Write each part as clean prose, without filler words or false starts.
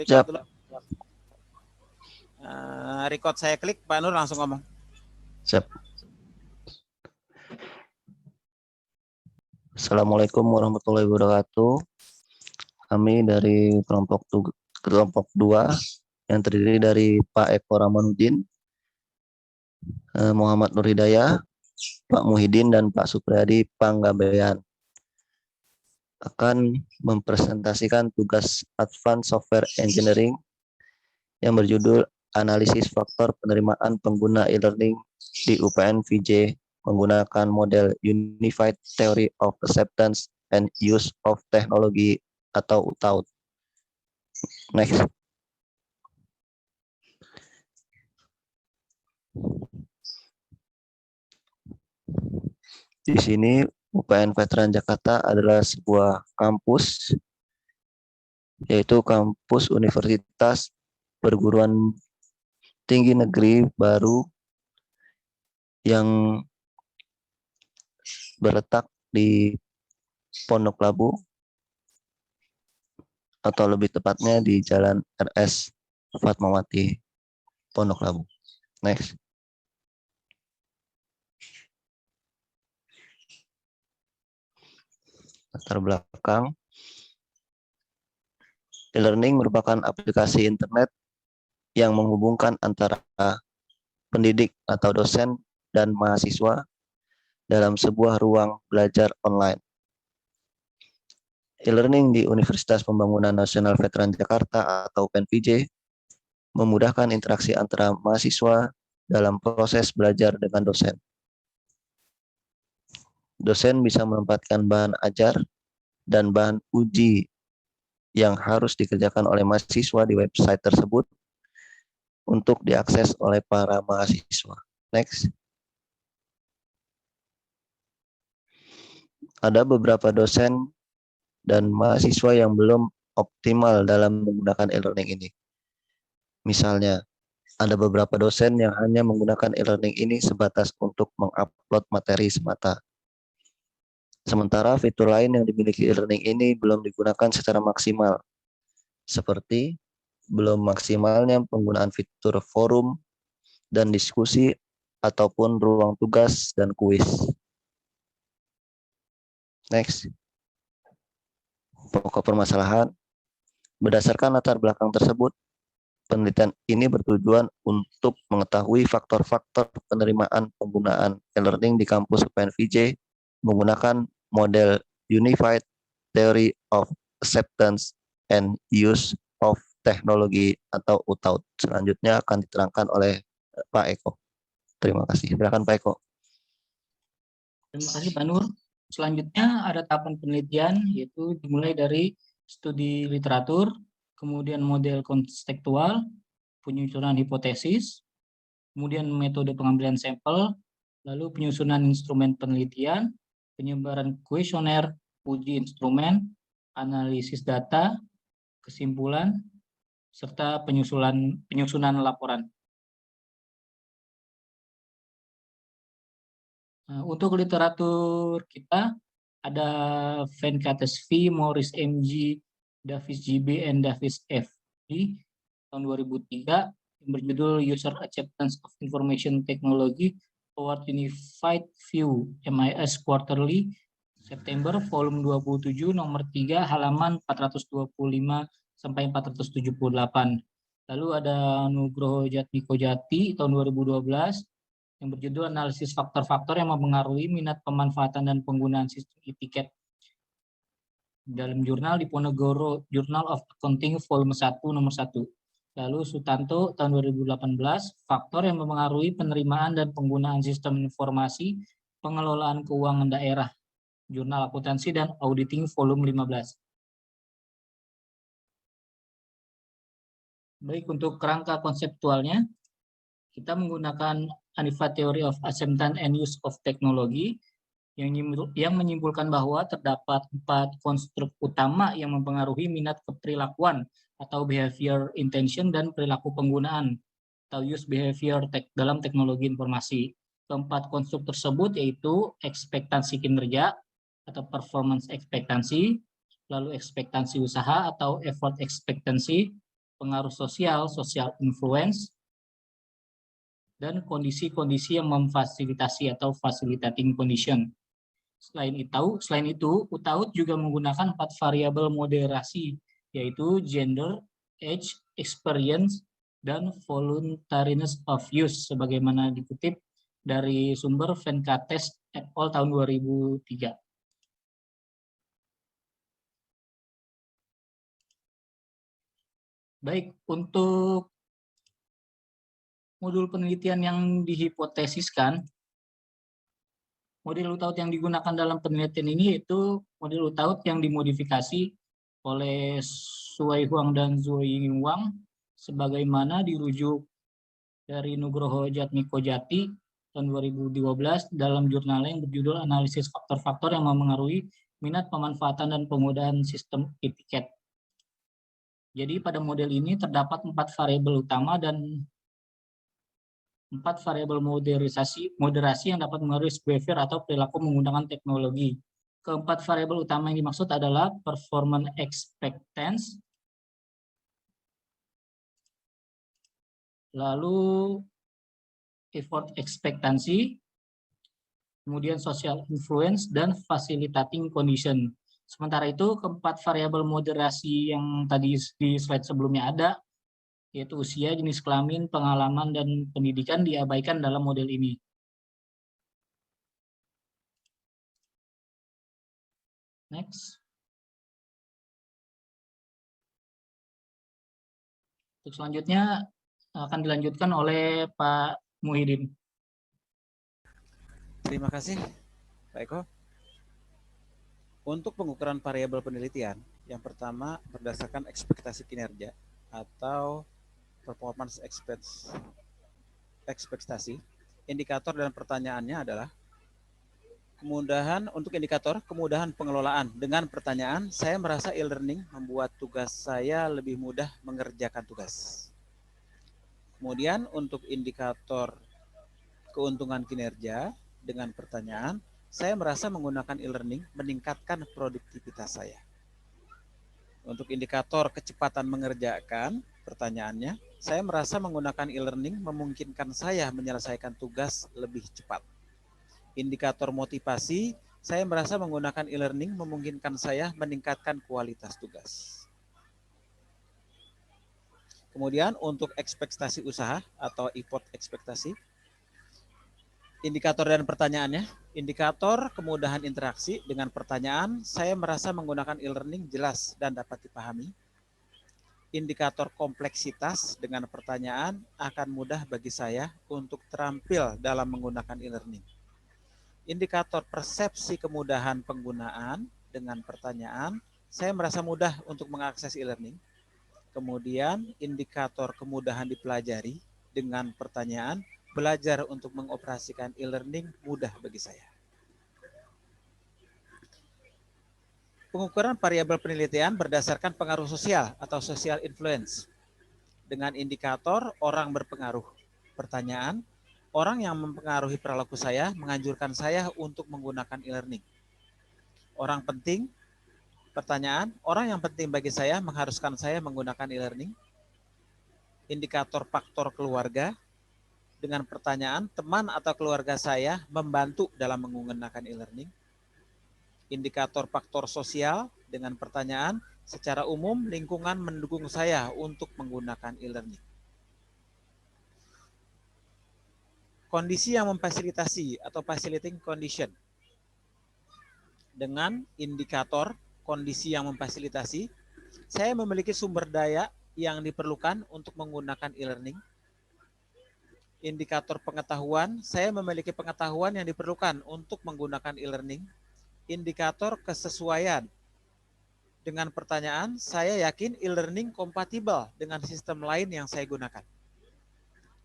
Record Siap. dulu. Record saya klik, Pak Nur langsung ngomong. Siap. Assalamualaikum warahmatullahi wabarakatuh. Kami dari kelompok 2 yang terdiri dari Pak Eko Ramanuddin, Muhammad Nur Hidayah, Pak Muhyiddin, dan Pak Supriyadi Panggabean akan mempresentasikan tugas Advanced Software Engineering yang berjudul Analisis Faktor Penerimaan Pengguna E-Learning di UPN VJ menggunakan model Unified Theory of Acceptance and Use of Technology atau UTAUT. Next. Di sini UPN Veteran Jakarta adalah sebuah kampus, yaitu kampus Universitas Perguruan Tinggi Negeri baru yang berletak di Pondok Labu, atau lebih tepatnya di Jalan RS Fatmawati, Pondok Labu. Next. Latar belakang. E-learning merupakan aplikasi internet yang menghubungkan antara pendidik atau dosen dan mahasiswa dalam sebuah ruang belajar online. E-learning di Universitas Pembangunan Nasional Veteran Jakarta atau UPNVJ memudahkan interaksi antara mahasiswa dalam proses belajar dengan dosen. Dosen bisa menempatkan bahan ajar dan bahan uji yang harus dikerjakan oleh mahasiswa di website tersebut untuk diakses oleh para mahasiswa. Next. Ada beberapa dosen dan mahasiswa yang belum optimal dalam menggunakan e-learning ini. Misalnya, ada beberapa dosen yang hanya menggunakan e-learning ini sebatas untuk mengupload materi semata. Sementara fitur lain yang dimiliki e-learning ini belum digunakan secara maksimal, seperti belum maksimalnya penggunaan fitur forum dan diskusi ataupun ruang tugas dan kuis. Next. Pokok permasalahan. Berdasarkan latar belakang tersebut, penelitian ini bertujuan untuk mengetahui faktor-faktor penerimaan penggunaan e-learning di kampus UPNVJ menggunakan model Unified Theory of Acceptance and Use of Technology atau UTAUT. Selanjutnya akan diterangkan oleh Pak Eko. Terima kasih. Silakan Pak Eko. Terima kasih Pak Nur. Selanjutnya ada tahapan penelitian, yaitu dimulai dari studi literatur, kemudian model konseptual, penyusunan hipotesis, kemudian metode pengambilan sampel, lalu penyusunan instrumen penelitian, penyebaran kuesioner, uji instrumen, analisis data, kesimpulan, serta penyusunan laporan. Untuk literatur kita ada Venkatesh V, Morris M.G., Davis G.B., and Davis F. di tahun 2003 yang berjudul User Acceptance of Information Technology Toward Unified View MIS Quarterly September volume 27 nomor 3 halaman 425 sampai 478. Lalu ada Nugroho Jatmiko Jati tahun 2012 yang berjudul Analisis Faktor-Faktor yang Mempengaruhi Minat Pemanfaatan dan Penggunaan Sistem e-tiket dalam jurnal Diponegoro Journal of Accounting volume 1 nomor 1. Lalu Sutanto tahun 2018, faktor yang mempengaruhi penerimaan dan penggunaan sistem informasi pengelolaan keuangan daerah, Jurnal Akuntansi dan Auditing volume 15. Baik, untuk kerangka konseptualnya, kita menggunakan Unified Theory of Acceptance and Use of Technology yang menyimpulkan bahwa terdapat 4 konstruk utama yang mempengaruhi minat keperilakuan atau behavior intention dan perilaku penggunaan atau use behavior dalam teknologi informasi. Keempat konstruk tersebut yaitu ekspektasi kinerja atau performance ekspektasi, lalu ekspektasi usaha atau effort expectancy, pengaruh sosial, social influence, dan kondisi-kondisi yang memfasilitasi atau facilitating condition. Selain itu, UTAUT juga menggunakan 4 variabel moderasi, yaitu gender, age, experience, dan voluntariness of use, sebagaimana dikutip dari sumber Venkatesh et al. Tahun 2003. Baik, untuk modul penelitian yang dihipotesiskan, model UTAUT yang digunakan dalam penelitian ini yaitu model UTAUT yang dimodifikasi oleh Suai Huang dan Zui Wang sebagaimana dirujuk dari Nugroho Jatmiko Jati tahun 2012 dalam jurnalnya yang berjudul Analisis Faktor-Faktor yang Memengaruhi Minat Pemanfaatan dan Penggunaan Sistem Etiket. Jadi pada model ini terdapat 4 variabel utama dan 4 variabel moderasi yang dapat mengaruhi behavior atau perilaku menggunakan teknologi. Keempat variabel utama yang dimaksud adalah performance expectance, lalu effort expectancy, kemudian social influence, dan facilitating condition. Sementara itu, keempat variabel moderasi yang tadi di slide sebelumnya ada, yaitu usia, jenis kelamin, pengalaman, dan pendidikan diabaikan dalam model ini. Next. Untuk selanjutnya akan dilanjutkan oleh Pak Muhyiddin. Terima kasih, Pak Eko. Untuk pengukuran variabel penelitian, yang pertama berdasarkan ekspektasi kinerja atau performance ekspektasi. Indikator dan pertanyaannya adalah kemudahan pengelolaan. Dengan pertanyaan, saya merasa e-learning membuat tugas saya lebih mudah mengerjakan tugas. Kemudian untuk indikator keuntungan kinerja, dengan pertanyaan, saya merasa menggunakan e-learning meningkatkan produktivitas saya. Untuk indikator kecepatan mengerjakan, pertanyaannya, saya merasa menggunakan e-learning memungkinkan saya menyelesaikan tugas lebih cepat. Indikator motivasi, saya merasa menggunakan e-learning memungkinkan saya meningkatkan kualitas tugas. Kemudian untuk ekspektasi usaha atau effort ekspektasi, indikator dan pertanyaannya, indikator kemudahan interaksi dengan pertanyaan, saya merasa menggunakan e-learning jelas dan dapat dipahami. Indikator kompleksitas dengan pertanyaan akan mudah bagi saya untuk terampil dalam menggunakan e-learning. Indikator persepsi kemudahan penggunaan dengan pertanyaan, saya merasa mudah untuk mengakses e-learning. Kemudian indikator kemudahan dipelajari dengan pertanyaan, belajar untuk mengoperasikan e-learning mudah bagi saya. Pengukuran variabel penelitian berdasarkan pengaruh sosial atau social influence. Dengan indikator orang berpengaruh. Pertanyaan, orang yang mempengaruhi perilaku saya menganjurkan saya untuk menggunakan e-learning. Orang penting. Pertanyaan, orang yang penting bagi saya mengharuskan saya menggunakan e-learning. Indikator faktor keluarga. Dengan pertanyaan, teman atau keluarga saya membantu dalam menggunakan e-learning. Indikator faktor sosial dengan pertanyaan, secara umum lingkungan mendukung saya untuk menggunakan e-learning. Kondisi yang memfasilitasi atau facilitating condition. Dengan indikator kondisi yang memfasilitasi, saya memiliki sumber daya yang diperlukan untuk menggunakan e-learning. Indikator pengetahuan, saya memiliki pengetahuan yang diperlukan untuk menggunakan e-learning. Indikator kesesuaian. Dengan pertanyaan, saya yakin e-learning kompatibel dengan sistem lain yang saya gunakan.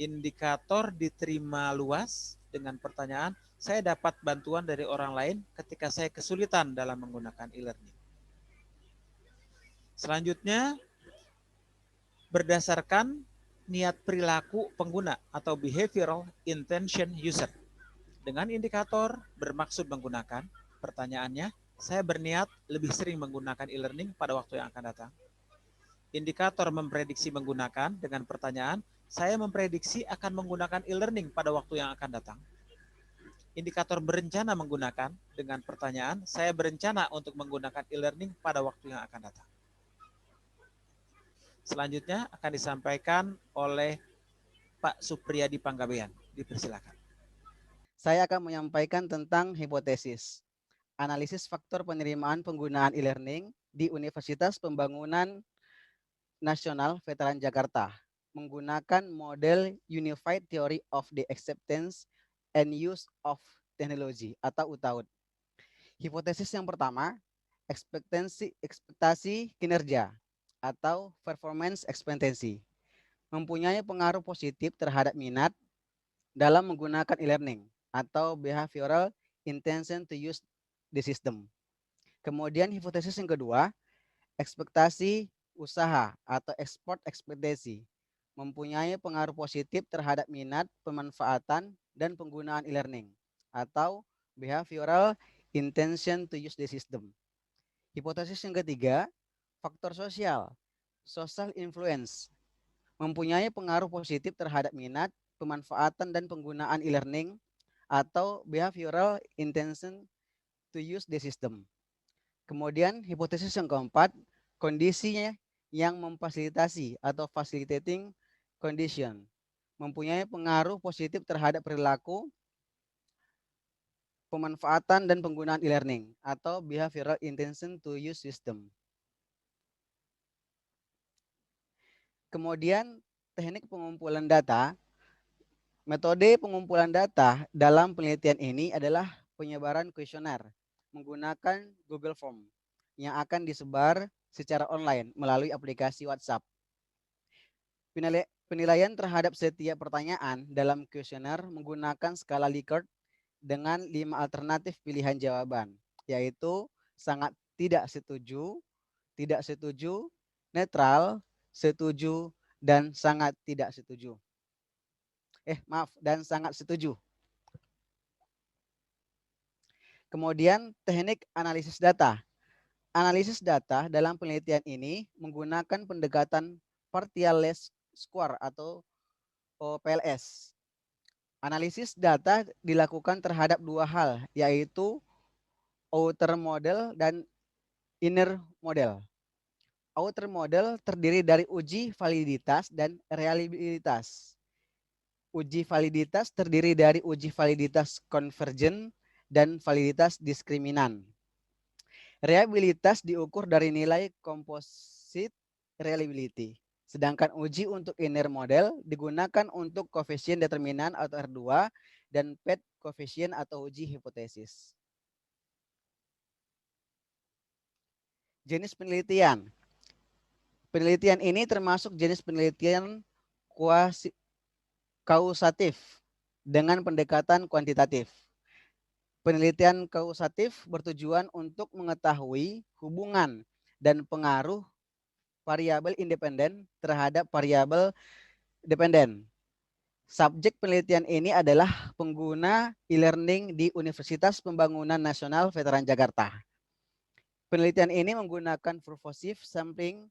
Indikator diterima luas. Dengan pertanyaan, saya dapat bantuan dari orang lain ketika saya kesulitan dalam menggunakan e-learning. Selanjutnya, berdasarkan niat perilaku pengguna atau behavioral intention user. Dengan indikator bermaksud menggunakan, pertanyaannya, saya berniat lebih sering menggunakan e-learning pada waktu yang akan datang. Indikator memprediksi menggunakan dengan pertanyaan, saya memprediksi akan menggunakan e-learning pada waktu yang akan datang. Indikator berencana menggunakan dengan pertanyaan, saya berencana untuk menggunakan e-learning pada waktu yang akan datang. Selanjutnya akan disampaikan oleh Pak Supriyadi Panggabean. Dipersilakan. Saya akan menyampaikan tentang hipotesis. Analisis faktor penerimaan penggunaan e-learning di Universitas Pembangunan Nasional Veteran Jakarta menggunakan model Unified Theory of the Acceptance and Use of Technology atau UTAUT. Hipotesis yang pertama, ekspektasi kinerja atau performance expectancy mempunyai pengaruh positif terhadap minat dalam menggunakan e-learning atau behavioral intention to use the system. Kemudian hipotesis yang kedua, ekspektasi usaha atau export expectancy mempunyai pengaruh positif terhadap minat, pemanfaatan, dan penggunaan e-learning atau behavioral intention to use the system. Hipotesis yang ketiga, faktor sosial, social influence, mempunyai pengaruh positif terhadap minat, pemanfaatan, dan penggunaan e-learning atau behavioral intention to use the system. Kemudian hipotesis yang keempat, kondisinya yang memfasilitasi atau facilitating condition mempunyai pengaruh positif terhadap perilaku, pemanfaatan, dan penggunaan e-learning atau behavioral intention to use system. Kemudian teknik pengumpulan data. Metode pengumpulan data dalam penelitian ini adalah penyebaran kuesioner menggunakan Google Form yang akan disebar secara online melalui aplikasi WhatsApp. Penilaian terhadap setiap pertanyaan dalam kuesioner menggunakan skala Likert dengan 5 alternatif pilihan jawaban, yaitu sangat tidak setuju, netral, setuju, dan sangat tidak setuju. Dan sangat setuju. Kemudian teknik analisis data. Analisis data dalam penelitian ini menggunakan pendekatan partial least square atau PLS. Analisis data dilakukan terhadap dua hal, yaitu outer model dan inner model. Outer model terdiri dari uji validitas dan reliabilitas. Uji validitas terdiri dari uji validitas konvergen dan validitas diskriminan. Reliabilitas diukur dari nilai composite reliability. Sedangkan uji untuk inner model digunakan untuk koefisien determinan atau R2 dan PET koefisien atau uji hipotesis. Jenis penelitian. Penelitian ini termasuk jenis penelitian kausatif dengan pendekatan kuantitatif. Penelitian kausatif bertujuan untuk mengetahui hubungan dan pengaruh variabel independen terhadap variabel dependen. Subjek penelitian ini adalah pengguna e-learning di Universitas Pembangunan Nasional Veteran Jakarta. Penelitian ini menggunakan purposive sampling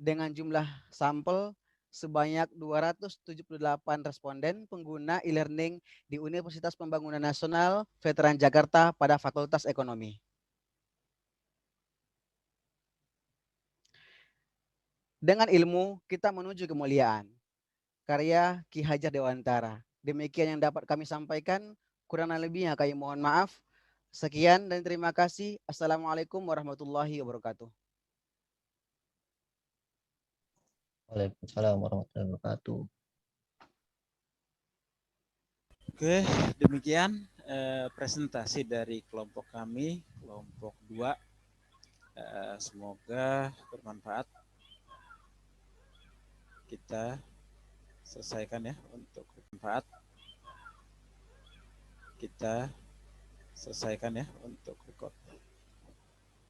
dengan jumlah sampel sebanyak 278 responden pengguna e-learning di Universitas Pembangunan Nasional Veteran Jakarta pada Fakultas Ekonomi. Dengan ilmu kita menuju kemuliaan. Karya Ki Hajar Dewantara. Demikian yang dapat kami sampaikan. Kurang lebihnya kami mohon maaf. Sekian dan terima kasih. Assalamualaikum warahmatullahi wabarakatuh. Waalaikumsalam warahmatullahi wabarakatuh. Oke, demikian presentasi dari kelompok kami, kelompok 2. Semoga bermanfaat. Kita selesaikan ya untuk bermanfaat. Kita selesaikan ya untuk record.